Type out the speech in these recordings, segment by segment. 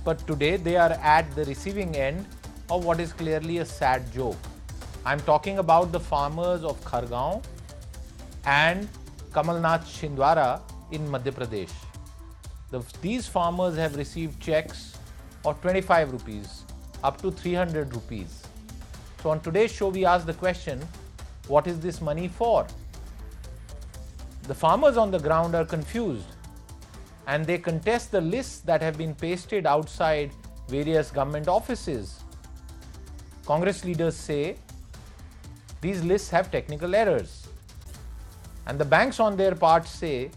but today they are at the receiving end of what is clearly a sad joke. I'm talking about the farmers of Khargaon and Kamalnath Chhindwara in Madhya Pradesh. These farmers have received checks of 25 rupees up to 300 rupees. So on today's show, we ask the question, what is this money for? The farmers on the ground are confused and they contest the lists that have been pasted outside various government offices. Congress leaders say these lists have technical errors. And the banks on their part say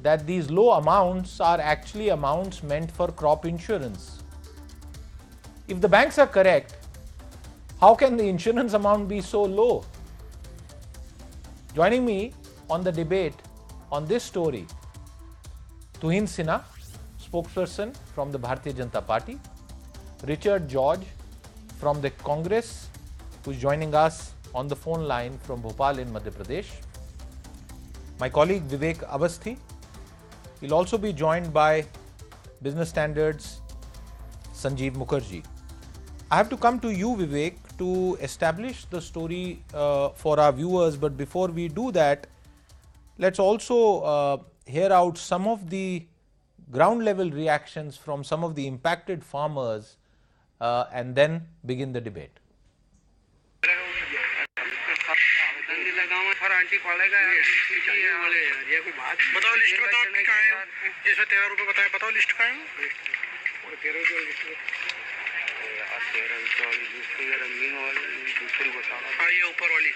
that these low amounts are actually amounts meant for crop insurance. If the banks are correct, how can the insurance amount be so low? Joining me on the debate on this story, Tuhin Sinha, spokesperson from the Bharatiya Janata Party, Richard George from the Congress, who is joining us on the phone line from Bhopal in Madhya Pradesh, my colleague Vivek Avasthi. He'll also be joined by Business Standard's Sanjeev Mukherjee. I have to come to you, Vivek, to establish the story for our viewers. But before we do that, let's also hear out some of the ground level reactions from some of the impacted farmers and then begin the debate. बताओ list बताओ आपकी कहाँ है? जिसमें 13 रुपए बताया, बताओ list कहाँ है? 13 रुपए लिस्ट है। 13 रुपए वाली लिस्ट है, रंगीन वाली दूसरी बताना। हाँ, ये ऊपर वाली।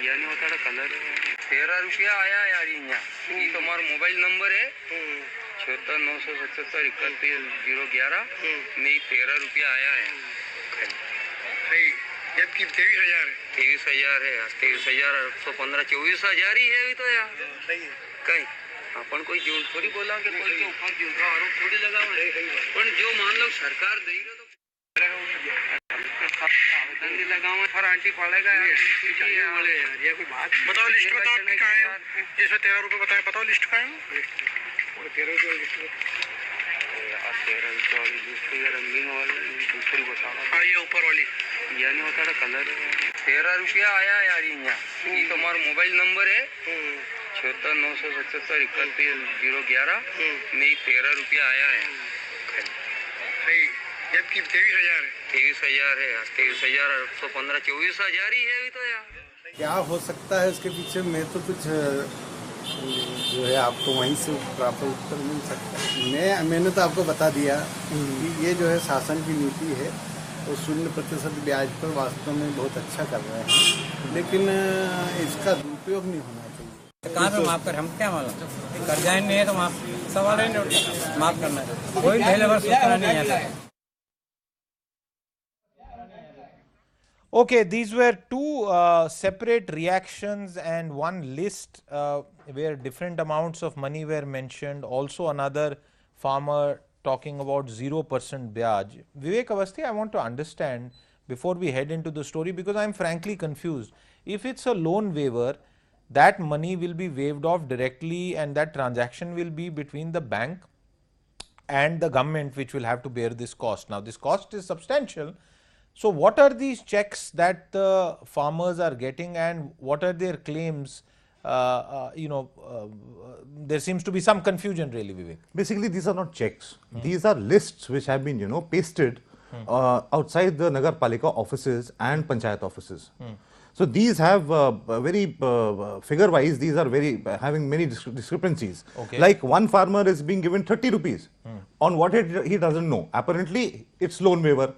ये नहीं बता रहा कलर। 13 रुपया आया यार यहाँ। ये तुम्हारा मोबाइल नंबर है? 76 977 31 011 में 13 रुपया आया है। सही। जबकि 23,000 है। 23,000 है यार, 23,815 24,000 ही है अभी तो यार। सही है। कहीं अपन कोई झूठ थोड़ी बोला कि कोई के ऊपर झूठ का आरोप थोड़ी लगा हुआ है। पर जो मान लो सरकार देगी तो आवेदन भी लगा हुआ और आंटी पड़ेगा यार। ये बोले यार, ये कोई बात। बताओ लिस्ट बताओ आपकी कहाँ है? जिसमें 13 रुपए बताया, बताओ लिस्ट कहाँ है? 13 रुपए लिस्ट है। 13 रुपए वाली लिस्ट है, रंगीन वाली दूसरी बताना। हाँ, ये ऊपर वाली। ये नहीं बता रहा कलर। 13 रुपया आया यार यहाँ। ये तुम्हारा मोबाइल नंबर है? 76 977 31 011 में 13 रुपया आया है। सही। जबकि 23,000 है। 23,000 है यार, 23,815 24,000 ही है अभी तो यार। क्या हो सकता है इसके पीछे? मैं तो कुछ जो है आपको वहीं से प्रॉपर उत्तर मिल सकता है। मैंने तो आपको बता दिया कि ये जो है शासन की नीति है और 0% ब्याज पर वास्तव में बहुत अच्छा कर रहे हैं, लेकिन इसका दुरुपयोग नहीं होना चाहिए। कहाँ पे माफ कर, हम क्या मालूम कर जाए नहीं है तो माफ सवाल ही नहीं उठता। माफ करना कोई पहले बार सोचना नहीं आता। Okay, these were two separate reactions and one list where different amounts of money were mentioned. Also another farmer talking about 0% byaj. Vivek Avasthi, I want to understand before we head into the story, because I am frankly confused. If it's a loan waiver, that money will be waived off directly and that transaction will be between the bank and the government, which will have to bear this cost. Now, this cost is substantial. So, what are these checks that the farmers are getting and what are their claims? There seems to be some confusion really, Vivek. Basically, these are not checks. These are lists which have been, pasted outside the Nagar Palika offices and Panchayat offices. So, these have very figure-wise, these are very having many discrepancies. Okay. Like one farmer is being given 30 rupees on what he doesn't know. Apparently, it's loan waiver.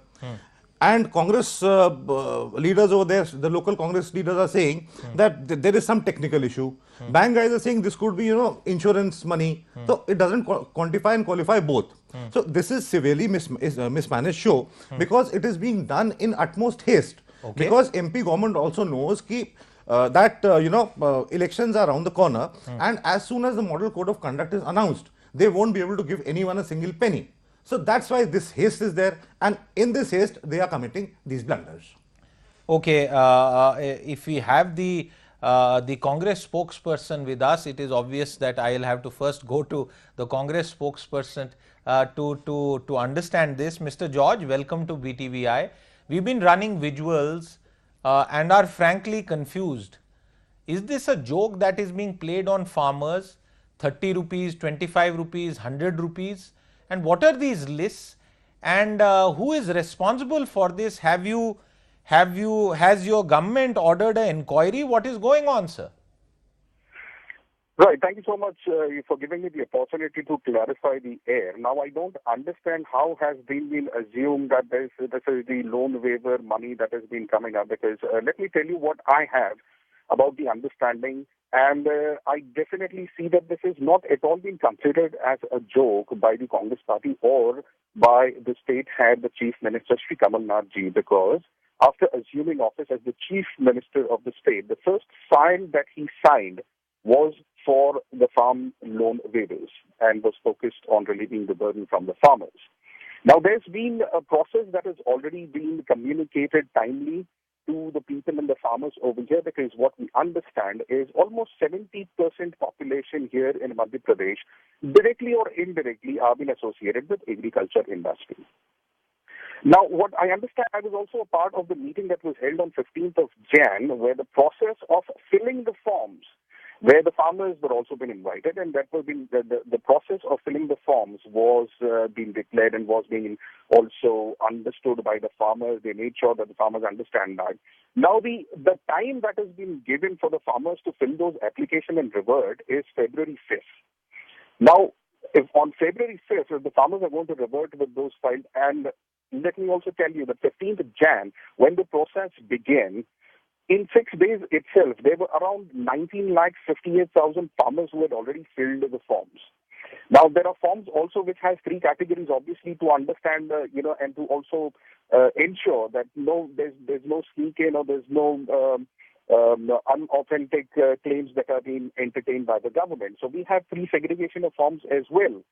And Congress leaders over there, the local Congress leaders are saying that there is some technical issue. Bank guys are saying this could be, insurance money. So it doesn't quantify and qualify both. So this is severely mismanaged show because it is being done in utmost haste. Okay. Because MP government also knows that elections are around the corner, and as soon as the model code of conduct is announced, they won't be able to give anyone a single penny. So that's why this haste is there, and in this haste they are committing these blunders. Okay, if we have the Congress spokesperson with us, it is obvious that I will have to first go to the Congress spokesperson, to understand this. Mr. George, welcome to BTVI. We've been running visuals and are frankly confused. Is this a joke that is being played on farmers? 30 rupees, 25 rupees, 100 rupees? And what are these lists? And who is responsible for this? Has your government ordered an inquiry? What is going on, sir? Right. Thank you so much for giving me the opportunity to clarify the air. Now, I don't understand how has been assumed that this is the loan waiver money that has been coming up, because let me tell you what I have about the understanding, and I definitely see that this is not at all being considered as a joke by the Congress party or by the state head, the Chief Minister, Shri Kamal Nath ji, because after assuming office as the Chief Minister of the state, the first file that he signed was for the farm loan waivers and was focused on relieving the burden from the farmers. Now, there's been a process that has already been communicated timely to the people and the farmers over here, because what we understand is almost 70% population here in Madhya Pradesh, directly or indirectly, are being associated with agriculture industry. Now, what I understand, I was also a part of the meeting that was held on 15th of Jan, where the process of filling the forms, where the farmers were also been invited, and that was being the process of filling the forms was being declared and was being also understood by the farmers. They made sure that the farmers understand that. Now, the time that has been given for the farmers to fill those applications and revert is February 5th. Now, if on February 5th, if the farmers are going to revert with those files, and let me also tell you that 15th Jan, when the process began, in 6 days itself, there were around 19,58,000 farmers who had already filled the forms. Now, there are forms also which has three categories, obviously, to understand, and to also ensure that there's no sneak in or there's no unauthentic claims that are being entertained by the government. So we have three segregation of forms as well.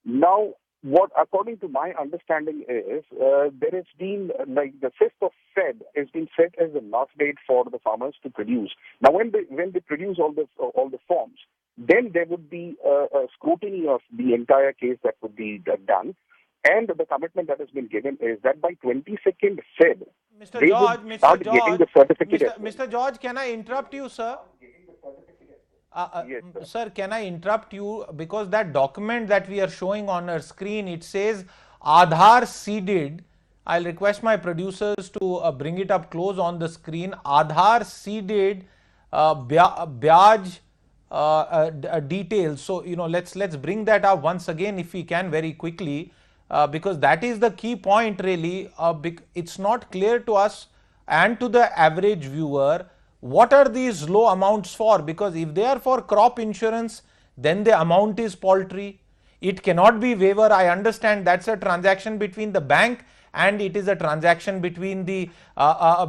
Now, what, according to my understanding, is there has been, like, the 5th of Feb has been set as the last date for the farmers to produce. Now, when they produce all the forms, then there would be a scrutiny of the entire case that would be done. And the commitment that has been given is that by 22nd Feb, Mr. they George, would start getting the certificate. Mr. George, can I interrupt you, sir? Yes, sir, can I interrupt you? Because that document that we are showing on our screen, it says Aadhaar seeded. I'll request my producers to bring it up close on the screen. Aadhaar seeded Byaj details. So, let's bring that up once again if we can, very quickly, because that is the key point really. It's not clear to us and to the average viewer what are these low amounts for, because if they are for crop insurance, then the amount is paltry. It cannot be waiver. I understand that's a transaction between the bank and it is a transaction between the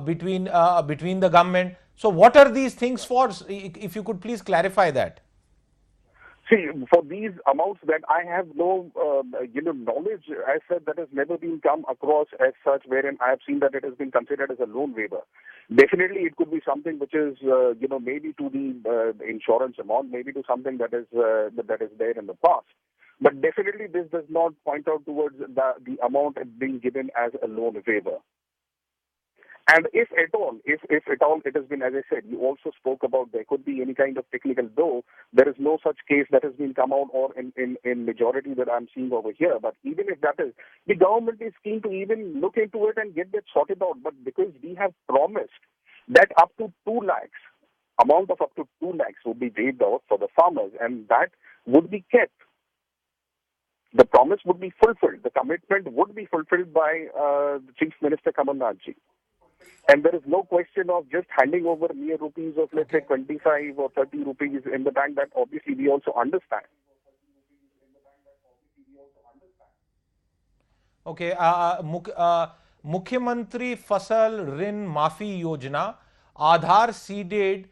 between the government. So what are these things for? If you could please clarify that. See, for these amounts that I have no, knowledge, as said, that has never been come across as such, wherein I have seen that it has been considered as a loan waiver. Definitely, it could be something which is, maybe to the insurance amount, maybe to something that is there in the past. But definitely, this does not point out towards the amount being given as a loan waiver. And if at all it has been, as I said, you also spoke about there could be any kind of technical, though there is no such case that has been come out or in majority that I'm seeing over here. But even if that is, the government is keen to even look into it and get that sorted out. But because we have promised that up to 2 lakhs, amount of up to 2 lakhs would be waived out for the farmers, and that would be kept. The promise would be fulfilled. The commitment would be fulfilled by the Chief Minister Kamal Nath ji. And there is no question of just handing over mere rupees of, let's say, 25 or 30 rupees in the bank. That obviously we also understand. Okay, Mukhyamantri Fasal Rin Maafi Yojna, Aadhaar seeded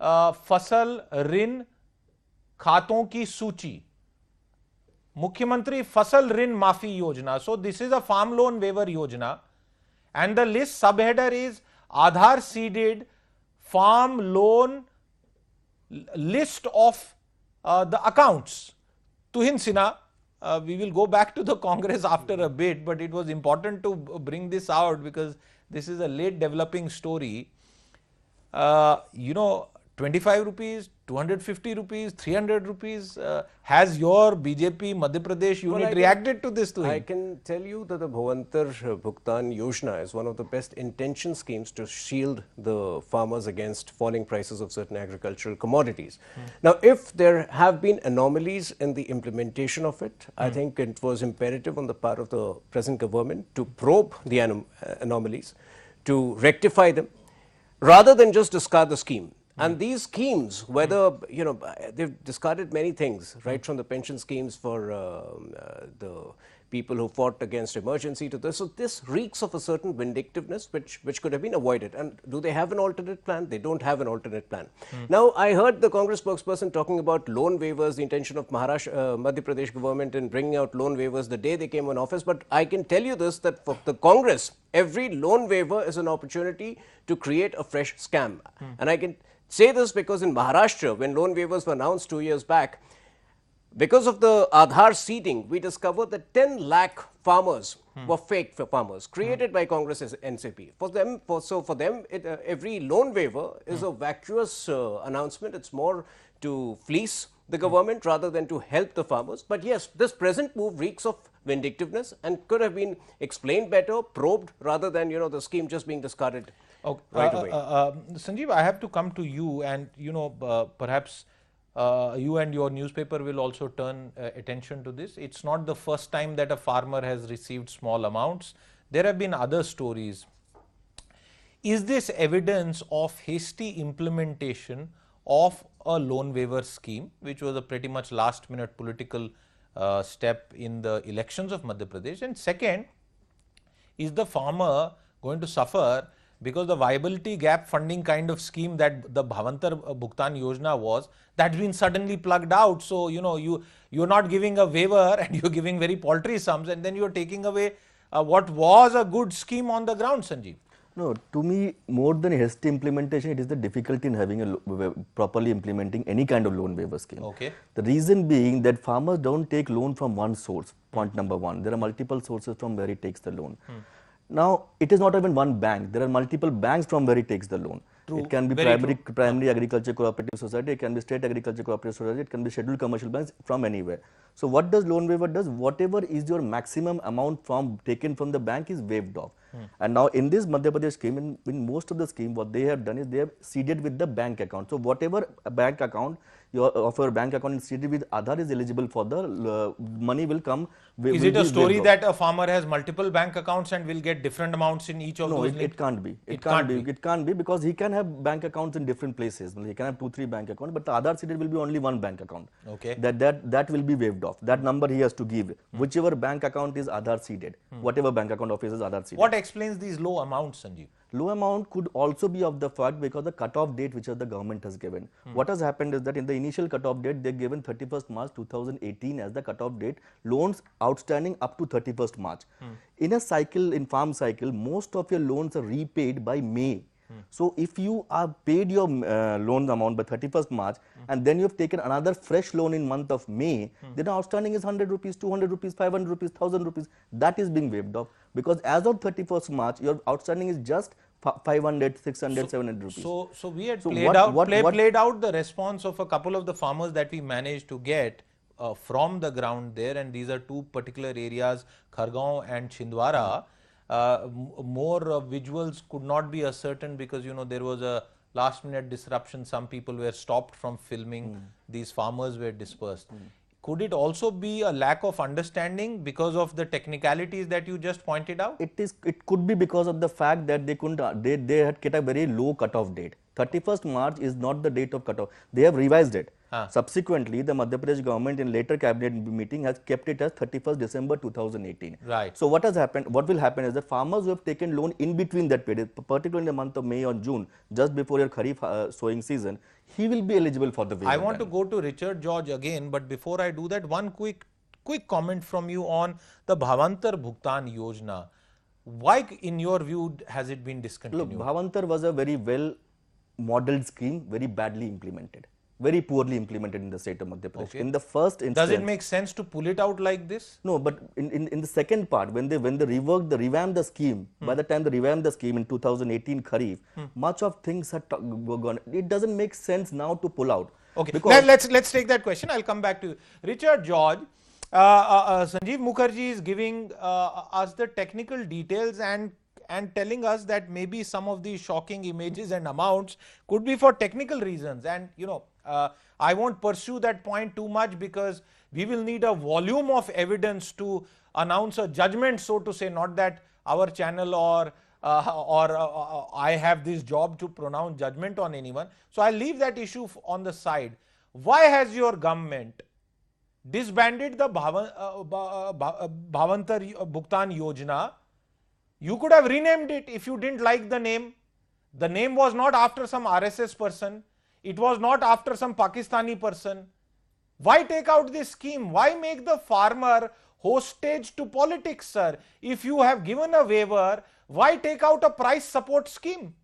फसल ऋण खातों की सूची. Mukhyamantri Fasal Rin Maafi Yojna. So this is a farm loan waiver yojana, and the list subheader is Aadhaar seeded farm loan list of the accounts. Tuhin Sinha, We will go back to the Congress after a bit, but it was important to bring this out because this is a late developing story. 25 rupees, 250 rupees, 300 rupees. Has your BJP Madhya Pradesh unit reacted to this thing? I can tell you that the Bhavantar Bhugtan Yojna is one of the best intention schemes to shield the farmers against falling prices of certain agricultural commodities. Now, if there have been anomalies in the implementation of it, I think it was imperative on the part of the present government to probe the anomalies, to rectify them, rather than just discard the scheme. And these schemes, whether, they've discarded many things, right from the pension schemes for the people who fought against emergency to this. So this reeks of a certain vindictiveness which could have been avoided. And do they have an alternate plan? They don't have an alternate plan. Now, I heard the Congress spokesperson talking about loan waivers, the intention of Madhya Pradesh government in bringing out loan waivers the day they came in office. But I can tell you this, that for the Congress, every loan waiver is an opportunity to create a fresh scam. And I can say this because in Maharashtra, when loan waivers were announced 2 years back, because of the Aadhaar seeding, we discovered that 10 lakh farmers were fake farmers created by Congress as NCP. For them, every loan waiver is a vacuous announcement. It's more to fleece the government rather than to help the farmers. But yes, this present move reeks of vindictiveness and could have been explained better, probed, rather than, the scheme just being discarded right away. Sanjeev, I have to come to you, and perhaps you and your newspaper will also turn attention to this. It's not the first time that a farmer has received small amounts. There have been other stories. Is this evidence of hasty implementation of a loan waiver scheme, which was a pretty much last minute political step in the elections of Madhya Pradesh? And second, is the farmer going to suffer because the viability gap funding kind of scheme that the Bhavantar Bhugtan Yojna was, that's been suddenly plugged out? So, you're not giving a waiver and you're giving very paltry sums, and then you're taking away what was a good scheme on the ground, Sanjeev. No, to me, more than hasty implementation, it is the difficulty in having properly implementing any kind of loan waiver scheme. Okay. The reason being that farmers don't take loan from one source, point number one. There are multiple sources from where he takes the loan. Now, it is not even one bank. There are multiple banks from where he takes the loan. True. It can be primary agriculture cooperative society, it can be state agriculture cooperative society, it can be scheduled commercial banks from anywhere. So what does loan waiver does? Whatever is your maximum amount taken from the bank is waived off. And now in this Madhya Pradesh scheme, in most of the scheme, what they have done is they have seeded with the bank account. So whatever bank account of your bank account is seeded with Aadhaar is eligible for the money will come. Is it a story that a farmer has multiple bank accounts and will get different amounts in each of those? No, it can't be. It can't be because he can have bank accounts in different places. He can have 2-3 bank accounts, but the Aadhaar seeded will be only one bank account. Okay. That will be waived off. That number he has to give. Whichever bank account is Aadhaar seeded. Whatever bank account of his is Aadhaar seeded. What explains these low amounts, Sanjeev? Low amount could also be of the fact because the cut-off date which the government has given. What has happened is that in the initial cut-off date, they given 31st March 2018 as the cut-off date, loans outstanding up to 31st March. In a cycle, in farm cycle, most of your loans are repaid by May. So if you are paid your loan amount by 31st March and then you have taken another fresh loan in month of May, then outstanding is 100 rupees, 200 rupees, 500 rupees, 1000 rupees. That is being waived off because as of 31st March, your outstanding is just 500, 600, 700 rupees. So we had played out the response of a couple of the farmers that we managed to get from the ground there, and these are two particular areas, Khargaon and Chhindwara. More visuals could not be ascertained because there was a last minute disruption. Some people were stopped from filming. These farmers were dispersed. Could it also be a lack of understanding because of the technicalities that you just pointed out? It could be because of the fact that they had kept a very low cutoff date. 31st March is not the date of cutoff. They have revised it. Subsequently, the Madhya Pradesh government in later cabinet meeting has kept it as 31st December 2018. Right. So what has happened? What will happen is that farmers who have taken loan in between that period, particularly in the month of May or June, just before your Kharif sowing season, he will be eligible for the waiver. I want to go to Richard George again, but before I do that, one quick comment from you on the Bhavantar Bhugtan Yojna. Why, in your view, has it been discontinued? Look, Bhavantar was a very well modeled scheme, very badly implemented. very poorly implemented in the state of Madhya Pradesh. Okay. In the first instance, Does it make sense to pull it out like this? no, but in the second part, when they revamped the scheme, by the time they revamped the scheme in 2018 Kharif, much of things had gone. It doesn't make sense now to pull out. Okay, Because let's take that question. I'll come back to you. Richard George, Sanjeev Mukherjee is giving us the technical details and telling us that maybe some of these shocking images and amounts could be for technical reasons. And I won't pursue that point too much because we will need a volume of evidence to announce a judgment, so to say, not that our channel or I have this job to pronounce judgment on anyone. So I'll leave that issue on the side. Why has your government disbanded the Bhavantar Bhugtan Yojna? You could have renamed it if you didn't like the name. The name was not after some RSS person. It was not after some Pakistani person. Why take out this scheme? Why make the farmer hostage to politics, sir? If you have given a waiver, why take out a price support scheme?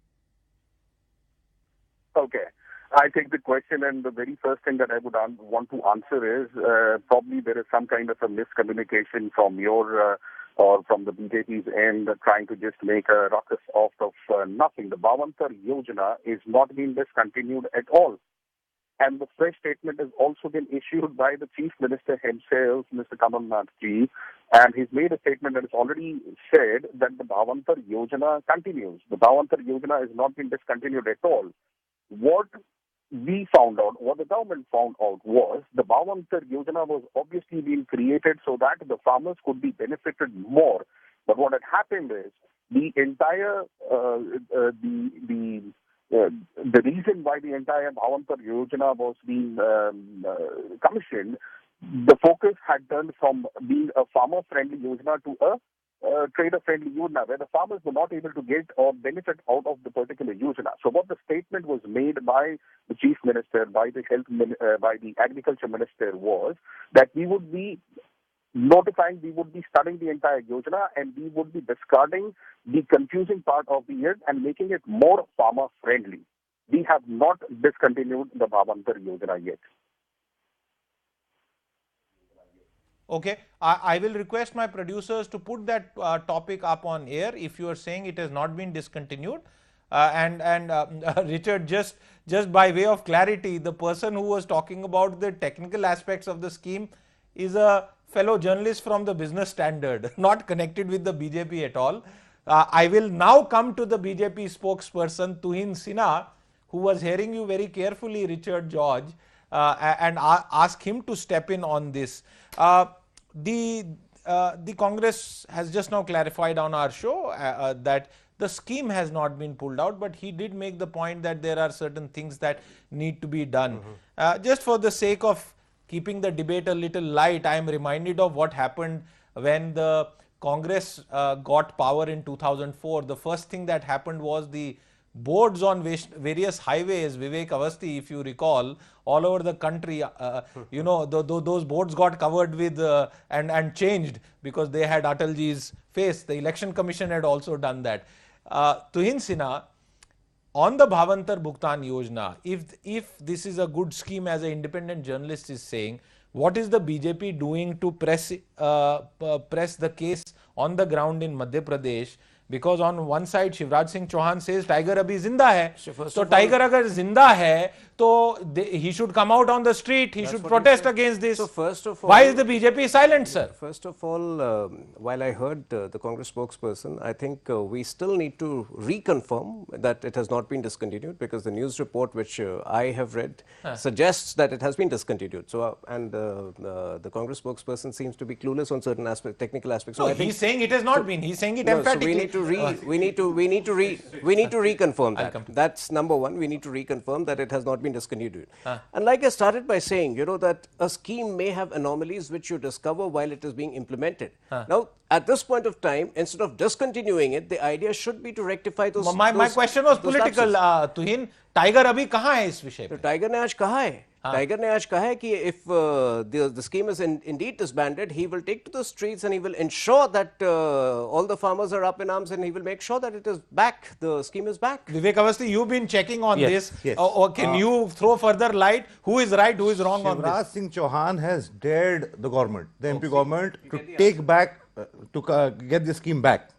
Okay. I take the question, and the very first thing that I would want to answer is probably there is some kind of a miscommunication from your or from the BJP's end, trying to just make a ruckus out of nothing. The Bhavantar Yojna is not being discontinued at all. And the fresh statement has also been issued by the Chief Minister himself, Mr. Kamal Nath ji, and he's made a statement that has already said that the Bhavantar Yojna continues. The Bhavantar Yojna has not been discontinued at all. What we found out, what the government found out was the Bhavantar Yojna was obviously being created so that the farmers could be benefited more. But what had happened is the entire the reason why the entire Bhavantar Yojna was being commissioned, the focus had turned from being a farmer-friendly Yojna to a trader-friendly Yojna, where the farmers were not able to get or benefit out of the particular Yojna. So what the statement was made by the Chief Minister, by the by the Agriculture Minister was that we would be notifying, we would be studying the entire Yojna and we would be discarding the confusing part of the it and making it more farmer-friendly. We have not discontinued the Bhavantar Yojna yet. Okay, I will request my producers to put that topic up on air if you are saying it has not been discontinued. Richard, just by way of clarity, the person who was talking about the technical aspects of the scheme is a fellow journalist from the Business Standard, not connected with the BJP at all. I will now come to the BJP spokesperson Tuhin Sinha, who was hearing you very carefully, Richard George, and ask him to step in on this. The Congress has just now clarified on our show that the scheme has not been pulled out, but he did make the point that there are certain things that need to be done. Just for the sake of keeping the debate a little light, I am reminded of what happened when the Congress got power in 2004. The first thing that happened was the boards on various highways, Vivek Avasthi, if you recall, all over the country, those boards got covered with and changed because they had Atalji's face. The Election Commission had also done that. Tuhin Sinha, on the Bhavantar Bhugtan Yojna, if this is a good scheme, as an independent journalist is saying, what is the BJP doing to press the case on the ground in Madhya Pradesh? Because on one side, Shivraj Singh Chauhan says Tiger abhi zinda hai. So Tiger agar zinda hai, so he should come out on the street. He should protest against this. So first of all, why is the BJP silent, sir? First of all, while I heard the Congress spokesperson, I think we still need to reconfirm that it has not been discontinued, because the news report which I have read suggests that it has been discontinued. So the Congress spokesperson seems to be clueless on certain aspects, technical aspects. So No, he's saying it has not been. He's saying it emphatically. So we need to reconfirm that. That's number one. We need to reconfirm that it has not been discontinued. And like I started by saying, that a scheme may have anomalies which you discover while it is being implemented. Now, at this point of time, instead of discontinuing it, the idea should be to rectify those. My question was political, Tuhin. Tiger abhi kahan hai is विषय पे? तो tiger ने आज कहा है Tiger ने आज कहा है कि if the scheme is indeed disbanded, he will take to the streets and he will ensure that all the farmers are up in arms and he will make sure that it is back. The scheme is back. Vivek Awasthi, you've been checking on Yes, this. yes. Can you throw further light? Who is right, who is wrong on Shivraj this? Singh Chauhan has dared the government, the MP government, to take back, get the scheme back.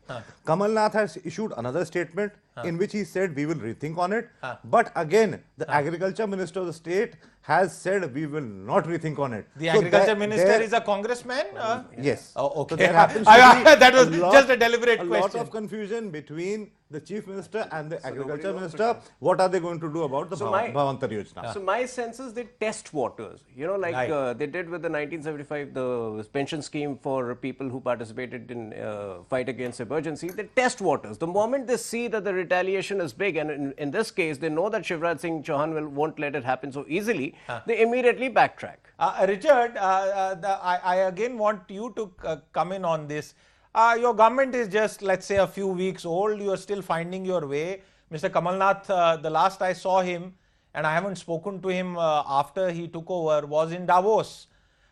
Kamal Nath has issued another statement in which he said we will rethink on it. But again, the agriculture minister of the state has said we will not rethink on it. The agriculture minister is a congressman? Yes. Oh, okay. So there happens to be that was just a deliberate a question. lot of confusion between the chief minister and the agriculture minister. What are they going to do about the Bhavantar Yojna? So my sense is they test waters, you know, like Right. they did with the 1975, the pension scheme for people who participated in fight against emergency. They test waters. The moment they see that the retaliation is big, and in this case, they know that Shivraj Singh Chauhan won't let it happen so easily, they immediately backtrack. Richard, I again want you to come in on this. Your government is just, let's say, a few weeks old. You are still finding your way. Mr. Kamal Nath, the last I saw him, and I haven't spoken to him after he took over, was in Davos.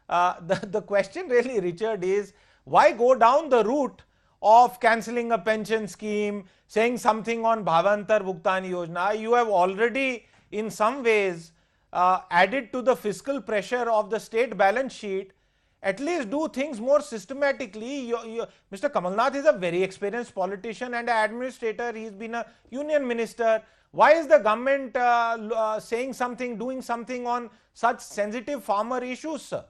The question really, Richard, is why go down the route of cancelling a pension scheme, saying something on Bhavantar Bhugtan Yojna? You have already, in some ways, added to the fiscal pressure of the state balance sheet. At least do things more systematically. Mr. Kamal Nath is a very experienced politician and an administrator. He's been a union minister. Why is the government saying something, doing something on such sensitive farmer issues, sir?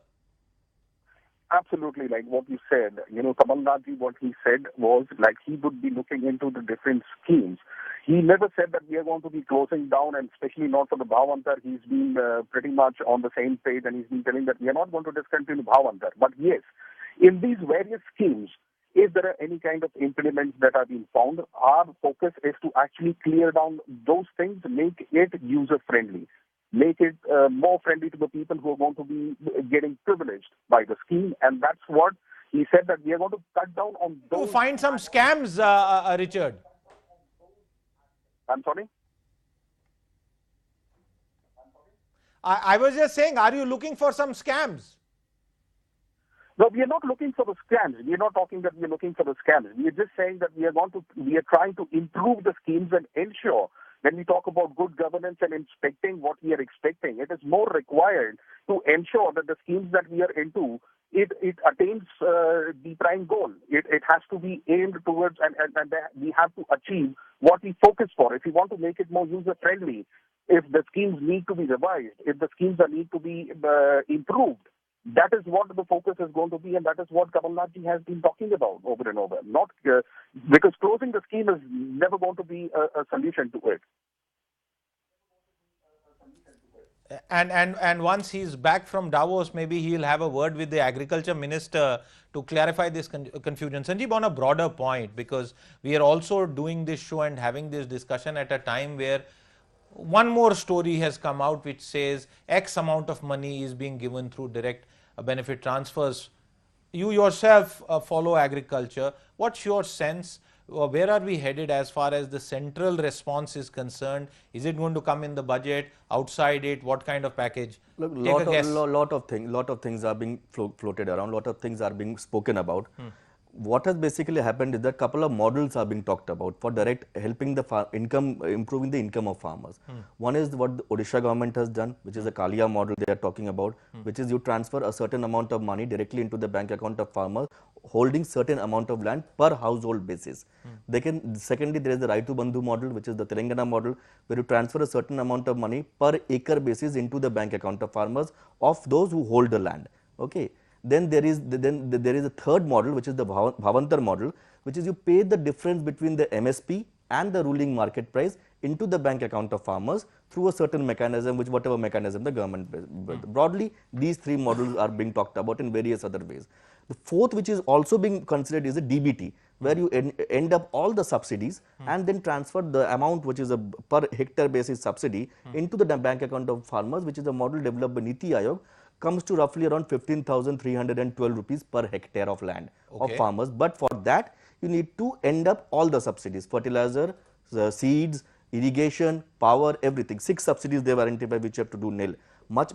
Absolutely, like what you said, Kamal Nath, what he said was like he would be looking into the different schemes. He never said that we are going to be closing down, and especially not for the Bhavantar. He's been pretty much on the same page, and he's been telling that we are not going to discontinue Bhavantar. But yes, in these various schemes, if there are any kind of impediments that are being found, our focus is to actually clear down those things, make it user-friendly. Make it more friendly to the people who are going to be getting privileged by the scheme. And that's what he said, that we are going to cut down on those. To find some scams, Richard. I'm sorry? I was just saying, are you looking for some scams? No, we are not looking for the scams. We are not talking that we are looking for the scams. We are just saying that we are trying to improve the schemes and ensure. When we talk about good governance and inspecting what we are expecting, it is more required to ensure that the schemes that we are into, it attains the prime goal. It has to be aimed towards, and we have to achieve what we focus for. If we want to make it more user-friendly, if the schemes need to be revised, if the schemes need to be improved, that is what the focus is going to be, and that is what Kamal Nath ji has been talking about over and over. Not because closing the scheme is never going to be a solution to it. And once he's back from Davos, maybe he'll have a word with the agriculture minister to clarify this confusion. Sanjeev, on a broader point, because we are also doing this show and having this discussion at a time where one more story has come out which says X amount of money is being given through direct benefit transfers. You yourself follow agriculture. What's your sense? Where are we headed as far as the central response is concerned? Is it going to come in the budget, outside it? What kind of package? Look, lot of things are being floated around. Lot of things are being spoken about. What has basically happened is that couple of models are being talked about for direct helping the improving the income of farmers. One is what the Odisha government has done, which is the Kalia model they are talking about, which is you transfer a certain amount of money directly into the bank account of farmers holding certain amount of land per household basis. Secondly, there is the Raitu Bandhu model, which is the Telangana model, where you transfer a certain amount of money per acre basis into the bank account of farmers of those who hold the land. Okay. Then there is a third model, which is the Bhavantar model, which is you pay the difference between the MSP and the ruling market price into the bank account of farmers through a certain mechanism, whatever mechanism the government. Broadly, these three models are being talked about in various other ways. The fourth, which is also being considered, is a DBT, where you end up all the subsidies and then transfer the amount, which is a per hectare basis subsidy, into the bank account of farmers, which is a model developed by Niti Aayog. Comes to roughly around 15,312 rupees per hectare of land of farmers. But for that, you need to end up all the subsidies, fertilizer, seeds, irrigation, power, everything. 6 subsidies they have identified which you have to do nil.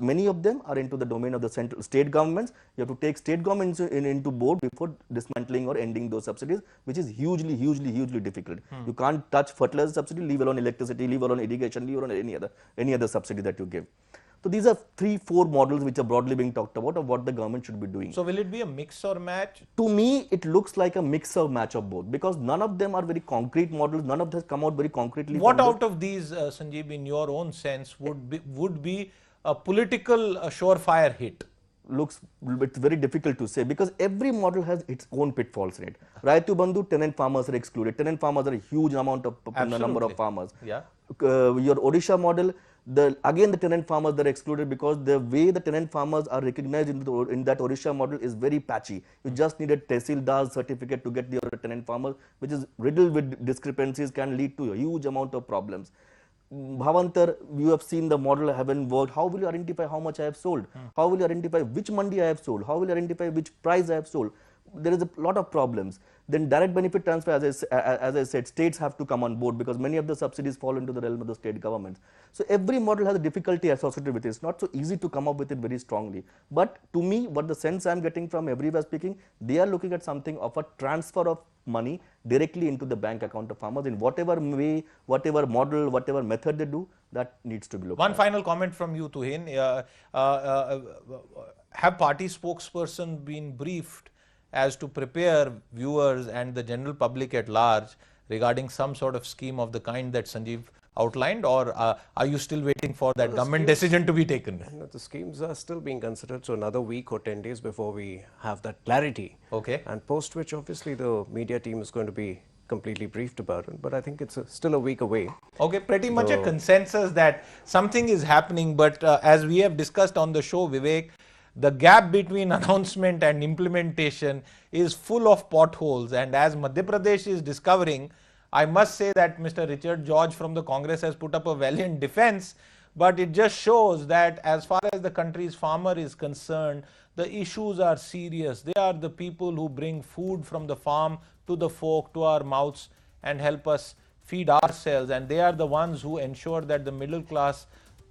Many of them are into the domain of the state governments. You have to take state governments into board before dismantling or ending those subsidies, which is hugely difficult. You can't touch fertilizer subsidy, leave alone electricity, leave alone irrigation, leave alone any other subsidy that you give. So these are 3-4 models which are broadly being talked about of what the government should be doing. So will it be a mix or match? To me, it looks like a mix or match of both, because none of them are very concrete models. None of them come out very concretely. What out of these, Sanjeev, in your own sense, would be a political surefire hit? Looks, it's very difficult to say, because every model has its own pitfalls in it. Raitu Bandhu, tenant farmers are excluded. Tenant farmers are a huge amount of number of farmers. Yeah. Your Odisha model, again the tenant farmers are excluded, because the way the tenant farmers are recognized in that Odisha model is very patchy. You just need a Tehsildar certificate to get the tenant farmers, which is riddled with discrepancies, can lead to a huge amount of problems. Bhavantar, you have seen the model haven't worked. How will you identify how much I have sold? How will you identify which mandi I have sold? How will you identify which price I have sold? There is a lot of problems. Then direct benefit transfer, as I said, states have to come on board, because many of the subsidies fall into the realm of the state governments. So every model has a difficulty associated with it. It's not so easy to come up with it very strongly. But to me, what the sense I'm getting from everywhere speaking, they are looking at something of a transfer of money directly into the bank account of farmers in whatever way, whatever model, whatever method they do. That needs to be looked at. One final comment from you, Tuhin. Have party spokesperson been briefed as to prepare viewers and the general public at large regarding some sort of scheme of the kind that Sanjeev outlined, or are you still waiting for that government decision to be taken? No, the schemes are still being considered, so another week or 10 days before we have that clarity. Okay. And post which obviously the media team is going to be completely briefed about it, but I think it's still a week away. Okay, pretty much a consensus that something is happening, but as we have discussed on the show, Vivek, the gap between announcement and implementation is full of potholes, and as Madhya Pradesh is discovering, I must say that Mr. Richard George from the Congress has put up a valiant defense, but it just shows that as far as the country's farmer is concerned, the issues are serious. They are the people who bring food from the farm to the folk, to our mouths, and help us feed ourselves, and they are the ones who ensure that the middle class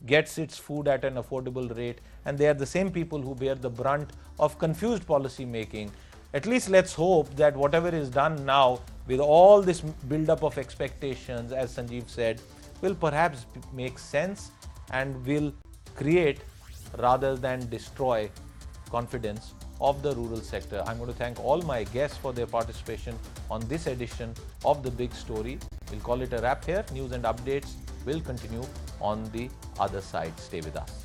gets its food at an affordable rate, and they are the same people who bear the brunt of confused policy making. At least let's hope that whatever is done now, with all this build-up of expectations, as Sanjeev said, will perhaps make sense and will create rather than destroy confidence of the rural sector. I'm going to thank all my guests for their participation on this edition of The Big Story. We'll call it a wrap here. News and updates will continue on the other side. Stay with us.